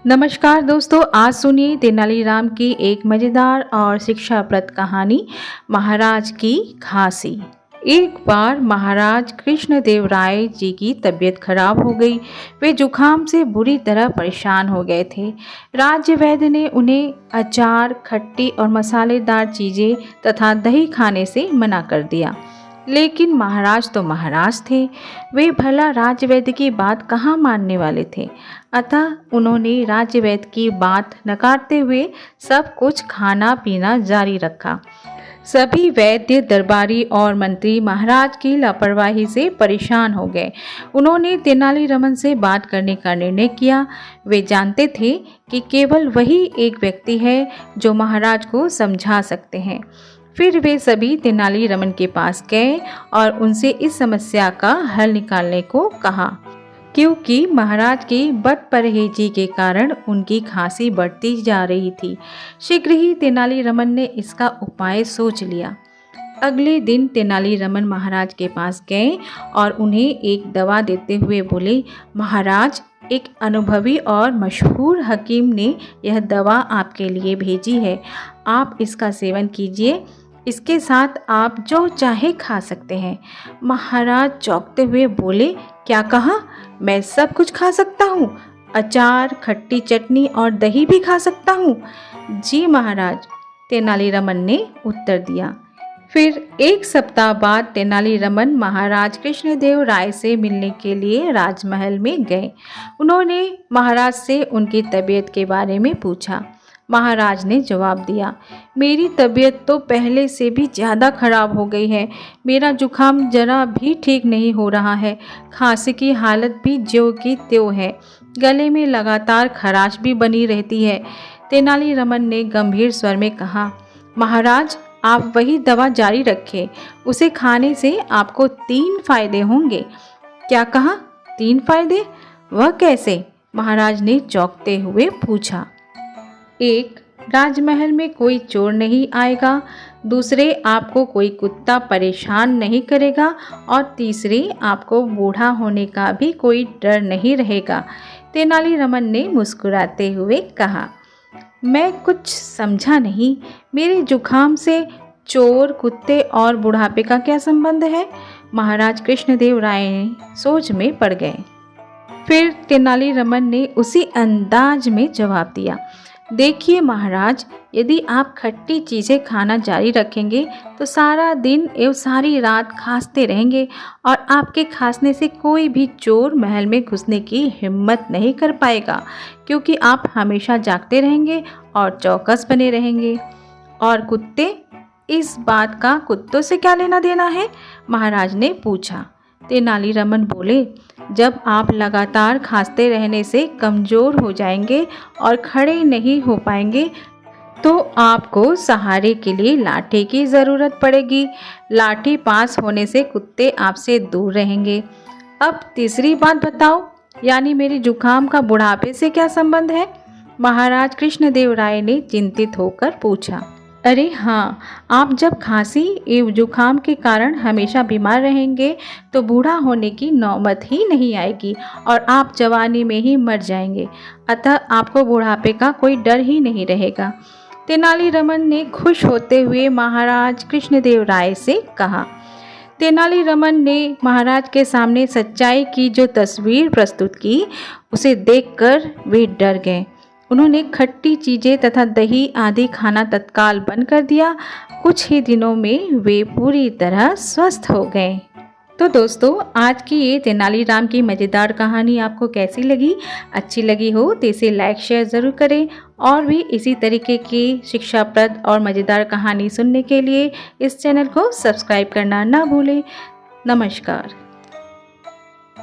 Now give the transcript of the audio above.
नमस्कार दोस्तों, आज सुनिए तेनालीराम की एक मज़ेदार और शिक्षाप्रद कहानी महाराज की खांसी। एक बार महाराज कृष्णदेव राय जी की तबीयत खराब हो गई। वे जुखाम से बुरी तरह परेशान हो गए थे। राज्य वैद्य ने उन्हें अचार, खट्टी और मसालेदार चीज़ें तथा दही खाने से मना कर दिया। लेकिन महाराज तो महाराज थे, वे भला राजवैद्य की बात कहाँ मानने वाले थे। अतः उन्होंने राजवैद्य की बात नकारते हुए सब कुछ खाना पीना जारी रखा। सभी वैद्य, दरबारी और मंत्री महाराज की लापरवाही से परेशान हो गए। उन्होंने तेनालीरामन से बात करने का निर्णय किया। वे जानते थे कि केवल वही एक व्यक्ति है जो महाराज को समझा सकते हैं। फिर वे सभी तेनालीरामन के पास गए और उनसे इस समस्या का हल निकालने को कहा, क्योंकि महाराज की बदपरहेजी के कारण उनकी खांसी बढ़ती जा रही थी। शीघ्र ही तेनालीरामन ने इसका उपाय सोच लिया। अगले दिन तेनालीरामन महाराज के पास गए और उन्हें एक दवा देते हुए बोले, महाराज, एक अनुभवी और मशहूर हकीम ने यह दवा आपके लिए भेजी है। आप इसका सेवन कीजिए। इसके साथ आप जो चाहे खा सकते हैं। महाराज चौंकते हुए बोले, क्या कहा? मैं सब कुछ खा सकता हूँ? अचार, खट्टी चटनी और दही भी खा सकता हूँ? जी महाराज, तेनालीरामन ने उत्तर दिया। फिर एक सप्ताह बाद तेनालीरामन महाराज कृष्णदेव राय से मिलने के लिए राजमहल में गए। उन्होंने महाराज से उनकी तबीयत के बारे में पूछा। महाराज ने जवाब दिया, मेरी तबीयत तो पहले से भी ज़्यादा खराब हो गई है। मेरा जुखाम जरा भी ठीक नहीं हो रहा है। खांसी की हालत भी ज्यों की त्यों है। गले में लगातार खराश भी बनी रहती है। तेनालीरामन ने गंभीर स्वर में कहा, महाराज, आप वही दवा जारी रखें। उसे खाने से आपको 3 फायदे होंगे। क्या कहा? 3 फायदे? वह कैसे? महाराज ने चौंकते हुए पूछा। 1. राजमहल में कोई चोर नहीं आएगा। दूसरे, आपको कोई कुत्ता परेशान नहीं करेगा। और तीसरे, आपको बूढ़ा होने का भी कोई डर नहीं रहेगा। तेनालीरामन ने मुस्कुराते हुए कहा, मैं कुछ समझा नहीं। मेरे जुखाम से चोर, कुत्ते और बुढ़ापे का क्या संबंध है? महाराज कृष्णदेव राय सोच में पड़ गए। फिर तेनालीरामन ने उसी अंदाज में जवाब दिया, देखिए महाराज, यदि आप खट्टी चीज़ें खाना जारी रखेंगे तो सारा दिन एवं सारी रात खांसते रहेंगे और आपके खांसने से कोई भी चोर महल में घुसने की हिम्मत नहीं कर पाएगा, क्योंकि आप हमेशा जागते रहेंगे और चौकस बने रहेंगे। और कुत्ते? इस बात का कुत्तों से क्या लेना देना है? महाराज ने पूछा। तेनालीरामन बोले, जब आप लगातार खांसते रहने से कमज़ोर हो जाएंगे और खड़े नहीं हो पाएंगे तो आपको सहारे के लिए लाठी की ज़रूरत पड़ेगी। लाठी पास होने से कुत्ते आपसे दूर रहेंगे। अब तीसरी बात बताओ, यानी मेरे जुखाम का बुढ़ापे से क्या संबंध है? महाराज कृष्णदेव राय ने चिंतित होकर पूछा। अरे हाँ, आप जब खांसी एवं जुखाम के कारण हमेशा बीमार रहेंगे तो बूढ़ा होने की नौबत ही नहीं आएगी और आप जवानी में ही मर जाएंगे। अतः आपको बुढ़ापे का कोई डर ही नहीं रहेगा। तेनालीरामन ने खुश होते हुए महाराज कृष्णदेव राय से कहा। तेनालीरामन ने महाराज के सामने सच्चाई की जो तस्वीर प्रस्तुत की, उसे देखकर वे डर गए। उन्होंने खट्टी चीज़ें तथा दही आदि खाना तत्काल बंद कर दिया। कुछ ही दिनों में वे पूरी तरह स्वस्थ हो गए। तो दोस्तों, आज की ये तेनालीराम की मज़ेदार कहानी आपको कैसी लगी? अच्छी लगी हो तो इसे लाइक शेयर ज़रूर करें और भी इसी तरीके की शिक्षाप्रद और मज़ेदार कहानी सुनने के लिए इस चैनल को सब्सक्राइब करना ना भूलें। नमस्कार।